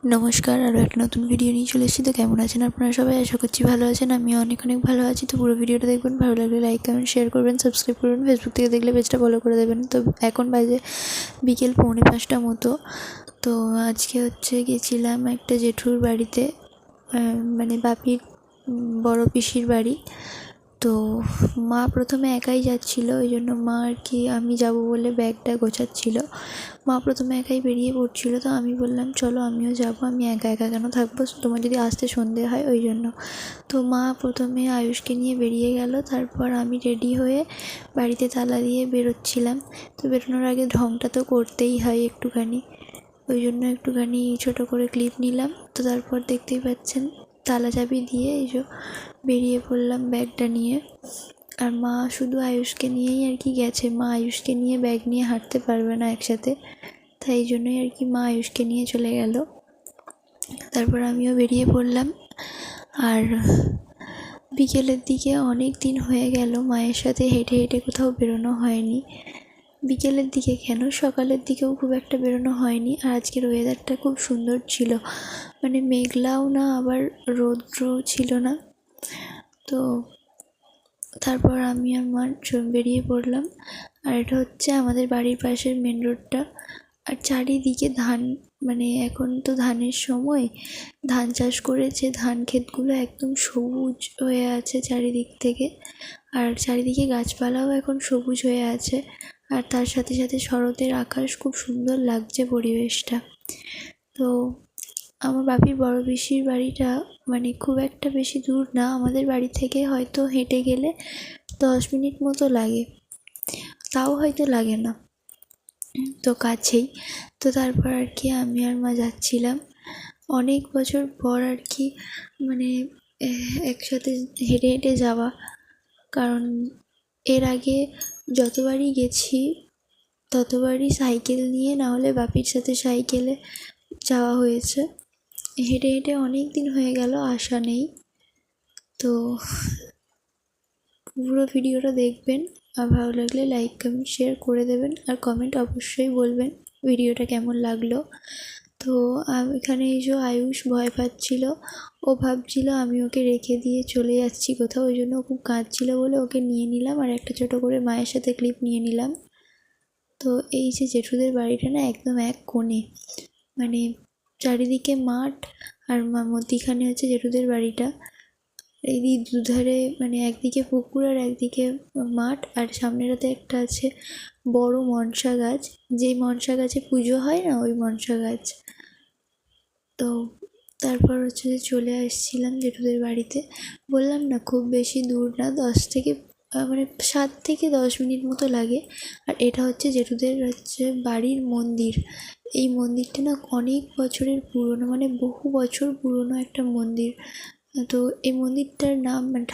নমস্কার, আরও একটা নতুন ভিডিও নিয়ে চলে এসেছি। তো কেমন আছেন আপনারা সবাই? আশা করছি ভালো আছেন। আমিও অনেক ভালো আছি। তো পুরো ভিডিওটা দেখবেন, ভালো লাগলে লাইক কমেন্ট শেয়ার করবেন, সাবস্ক্রাইব করবেন, ফেসবুক থেকে দেখলে পেজটা ফলো করে দেবেন। তো এখন বাজে বিকেল 4:45 মতো। তো আজকে গেছিলাম একটা জেঠুর বাড়িতে, মানে বাপির বড় পিসির বাড়ি। তো মা প্রথমে একাই যাচ্ছিল, ওই জন্য মা আর কি আমি যাব বলে ব্যাগটা গোছাচ্ছিল। মা প্রথমে একাই বেরিয়ে পড়ছিল, তো আমি বললাম চলো আমিও যাব, আমি একা একা কেন থাকবো, তোমার যদি আসতে সন্ধে হয় ওই জন্য। তো মা প্রথমে আয়ুষকে নিয়ে বেরিয়ে গেল, তারপর আমি রেডি হয়ে বাড়িতে তালা দিয়ে বেরোচ্ছিলাম। তো বেরোনোর আগে ঢংটা তো করতেই হয় একটুখানি, ওই জন্য একটুখানি ছোটো করে ক্লিপ নিলাম। তো তারপর দেখতেই পাচ্ছেন তালা চাবি দিয়ে এই যে বেরিয়ে পড়লাম ব্যাগটা নিয়ে। আর মা শুধু আয়ুষকে নিয়েই আর কি গেছে, মা আয়ুষকে নিয়ে ব্যাগ নিয়ে হাঁটতে পারবে না একসাথে, তাই এই জন্যই আর কি মা আয়ুষকে নিয়ে চলে গেল। তারপর আমিও বেরিয়ে পড়লাম। আর বিকেলের দিকে অনেক দিন হয়ে গেল মায়ের সাথে হেঁটে হেঁটে কোথাও বেরোনো হয়নি। বিকেলের দিকে কেন, সকালের দিকেও খুব একটা বেরোনো হয়নি। আর আজকের ওয়েদারটা খুব সুন্দর ছিল, মানে মেঘলাও না আবার রৌদ্র ছিল না। তো তারপর আমি আর মা বেরিয়ে পড়লাম। আর এটা আমাদের বাড়ির পাশের মেন রোডটা। আর চারিদিকে ধান, মানে এখন তো ধানের সময়, ধান চাষ করেছে, ধান ক্ষেতগুলো একদম সবুজ হয়ে আছে চারিদিক থেকে। আর চারিদিকে গাছপালাও এখন সবুজ হয়ে আছে। আর তার সাথে সাথে শরতের আকাশ, খুব সুন্দর লাগছে পরিবেশটা। তো আমার বাপির বড় পিসির বাড়িটা মানে খুব একটা বেশি দূর না, আমাদের বাড়ি থেকে হয়তো হেঁটে গেলে 10 মিনিট মতো লাগে, তাও হয়তো লাগে না, তো কাছেই। তো তারপর আর কি আমি আর মা যাচ্ছিলাম অনেক বছর পর আর কি, মানে একসাথে হেঁটে হেঁটে যাওয়া। কারণ এর আগে যতবারই গেছি ততবারই সাইকেল নিয়ে, না হলে বাপির সাথে সাইকেলে যাওয়া হয়েছে। হেঁটে হেঁটে অনেক দিন হয়ে গেল আসা নেই। তো পুরো ভিডিওটা দেখবেন, আর ভালো লাগলে লাইক কমেন্ট শেয়ার করে দেবেন, আর কমেন্ট অবশ্যই বলবেন ভিডিওটা কেমন লাগলো। তো এখানে এই যে আয়ুষ ভয় পাচ্ছিল, ও ভাবছিল আমি ওকে রেখে দিয়ে চলে যাচ্ছি কোথাও, ওই জন্য ও খুব কাঁদছিল বলে ওকে নিয়ে নিলাম, আর একটা ছোটো করে মায়ের সাথে ক্লিপ নিয়ে নিলাম। তো এই যে জেঠুদের বাড়িটা না একদম এক কোণে, মানে চারিদিকে মাঠ, আর মধ্যিখানে জেঠুদের বাড়িটা। এই দুধারে মানে একদিকে পুকুর আর একদিকে মাঠ, আর সামনেটাতে একটা আছে বড় মনসা গাছ, যেই মনসা গাছে পুজো হয় না, ওই মনসা গাছ। তো তারপর যে চলে আসছিলাম জেঠুদের বাড়িতে। বললাম না খুব বেশি দূর না, 7 থেকে 10 মিনিট মতো লাগে। আর এটা জেঠুদের বাড়ির মন্দির। এই মন্দিরটা না অনেক বছরের পুরনো, মানে বহু বছর পুরনো একটা মন্দির। তো এই মন্দিরটার নাম, মানে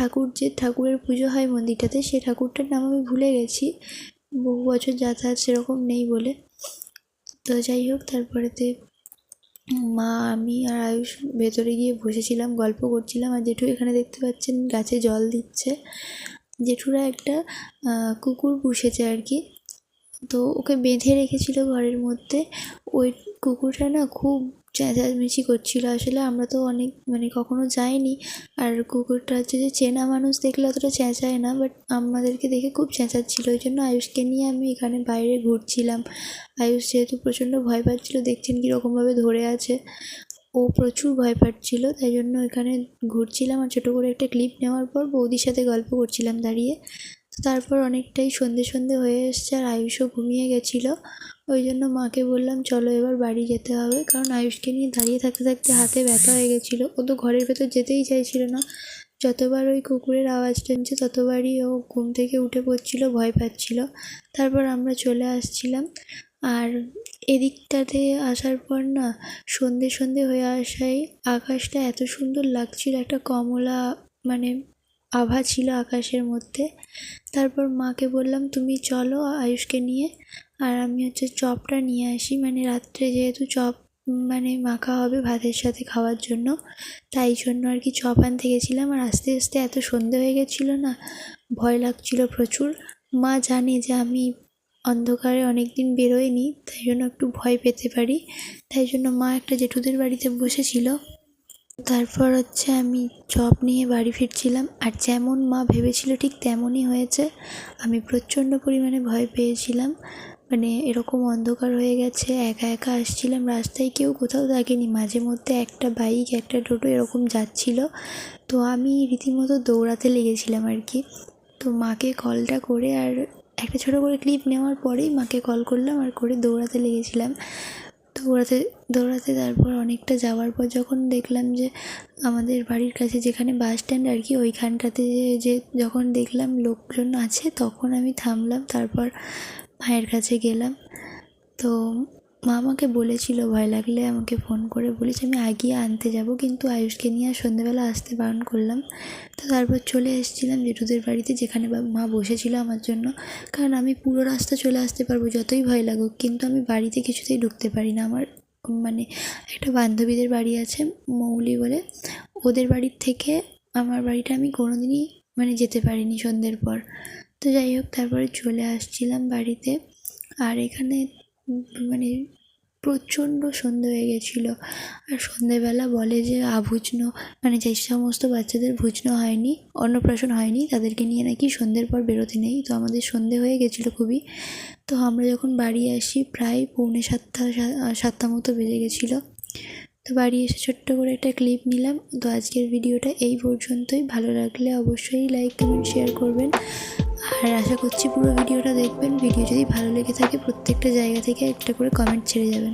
ঠাকুরের পুজো হয় মন্দিরটাতে, সেই ঠাকুরটার নাম আমি ভুলে গেছি, বহু বছর যাতায়াত সেরকম নেই বলে। তো যাই হোক, তারপরেতে মা, আমি আর আয়ুষ ভেতরে গিয়ে বসেছিলাম, গল্প করছিলাম। আর জেঠু এখানে দেখতে পাচ্ছেন গাছে জল দিচ্ছে। জেঠুরা একটা কুকুর পুষেছে আর কি, তো ওকে বেঁধে রেখেছিল ঘরের মধ্যে। ওই কুকুরটা না খুব চেঁচামেচি করছিল। আসলে আমরা তো অনেক কখনো যাইনি, আর কুকুরটা যে চেনা মানুষ দেখলে অতটা চেঁচায় না, বাট আমাদেরকে দেখে খুব চেঁচাচ্ছিল। ওই জন্য আয়ুষকে নিয়ে আমি এখানে বাইরে ঘুরছিলাম। আয়ুষ যেহেতু প্রচণ্ড ভয় পাচ্ছিল, দেখছেন কীরকমভাবে ধরে আছে, ও প্রচুর ভয় পাচ্ছিল, তাই জন্য এখানে ঘুরছিলাম। আর ছোটো করে একটা ক্লিপ নেওয়ার পর বৌদির সাথে গল্প করছিলাম দাঁড়িয়ে। তো তারপর অনেকটাই সন্ধে হয়ে এসছে, আর আয়ুষও ঘুমিয়ে গেছিলো। ওই জন্য মাকে বললাম চলো এবার বাড়ি যেতে হবে, কারণ আয়ুষকে নিয়ে দাঁড়িয়ে থাকতে থাকতে হাতে ব্যথা হয়ে গেছিলো। ও তো ঘরের ভেতর যেতেই চাইছিল না, যতবার ওই কুকুরের আওয়াজ শুনছে ততবারই ও ঘুম থেকে উঠে পড়ছিল, ভয় পাচ্ছিল। তারপর আমরা চলে আসছিলাম। আর এদিকটাতে আসার পর না, সন্ধে হয়ে আসায় আকাশটা এত সুন্দর লাগছিল, একটা কমলা মানে আভা ছিল আকাশের মধ্যে। তারপর মাকে বললাম তুমি চলো আয়ুষকে নিয়ে, আর আমি চপটা নিয়ে আসি, মানে রাত্রে যেহেতু চপ মাখা হবে ভাতের সাথে খাওয়ার জন্য, তাই জন্য আর কি চপ আনতে গেছিলাম। আর আস্তে আস্তে এত সন্ধে হয়ে গেছিলো না, ভয় লাগছিল প্রচুর। মা জানে যে আমি অন্ধকারে অনেক দিন বেরোয়নি, তাই জন্য একটু ভয় পেতে পারি। তাই জন্য মা একটা জেঠুদের বাড়িতে বসেছিল। তারপর হচ্ছে আমি চপ নিয়ে বাড়ি ফিরছিলাম, আর যেমন মা ভেবেছিল ঠিক তেমনই হয়েছে। আমি প্রচণ্ড পরিমাণে ভয় পেয়েছিলাম, মানে এরকম অন্ধকার হয়ে গেছে, একা একা আসছিলাম, রাস্তায় কেউ কোথাও থাকেনি, মাঝে মধ্যে একটা বাইক একটা টোটো এরকম যাচ্ছিল। তো আমি রীতিমতো দৌড়াতে লেগেছিলাম আর কি। তো মাকে কলটা করে আর একটা ছোটো করে ক্লিপ নেওয়ার পরেই মাকে কল করলাম, আর করে দৌড়াতে লেগেছিলাম। দৌড়াতে দৌড়াতে তারপর অনেকটা যাওয়ার পর যখন দেখলাম যে আমাদের বাড়ির কাছে যেখানে বাস স্ট্যান্ড আর কি, ওইখানটাতে যে যখন দেখলাম লোকজন আছে, তখন আমি থামলাম। তারপর মায়ের কাছে গেলাম। তো মা আমাকে বলেছিল ভয় লাগলে আমাকে ফোন করে বলেছে, আমি আগিয়ে আনতে যাব, কিন্তু আয়ুষকে নিয়ে আর সন্ধ্যেবেলা আসতে বারণ করলাম। তো তারপর চলে এসেছিলাম জেঠুদের বাড়িতে, যেখানে মা বসেছিল আমার জন্য। কারণ আমি পুরো রাস্তা চলে আসতে পারবো যতই ভয় লাগুক, কিন্তু আমি বাড়িতে কিছুতেই ঢুকতে পারি না। আমার মানে একটা বান্ধবীদের বাড়ি আছে মৌলি বলে, ওদের বাড়ির থেকে আমার বাড়িটা আমি কোনোদিনই যেতে পারিনি সন্ধ্যের পর। তো যাই হোক, তারপরে চলে আসছিলাম বাড়িতে। আর এখানে মানে প্রচণ্ড সন্ধে হয়ে গেছিলো। আর সন্ধেবেলা বলে যে আভুজন্য, যে সমস্ত বাচ্চাদের ভুজনো হয়নি, অন্নপ্রাশন হয়নি, তাদেরকে নিয়ে নাকি সন্ধ্যের পর বেরোতে নেই। তো আমাদের সন্ধে হয়ে গেছিলো খুবই। তো আমরা যখন বাড়ি আসি প্রায় পৌনে সাতটা মতো বেজে গেছিলো। তো বাড়ি এসে ছোট্ট করে একটা ক্লিপ নিলাম। তো আজকের ভিডিওটা এই পর্যন্তই। ভালো লাগলে অবশ্যই লাইক কমেন্ট শেয়ার করবেন, আর আশা করছি পুরো ভিডিওটা দেখবেন। ভিডিও যদি ভালো লেগে থাকে প্রত্যেকটা জায়গা থেকে একটা করে কমেন্ট ছেড়ে যাবেন।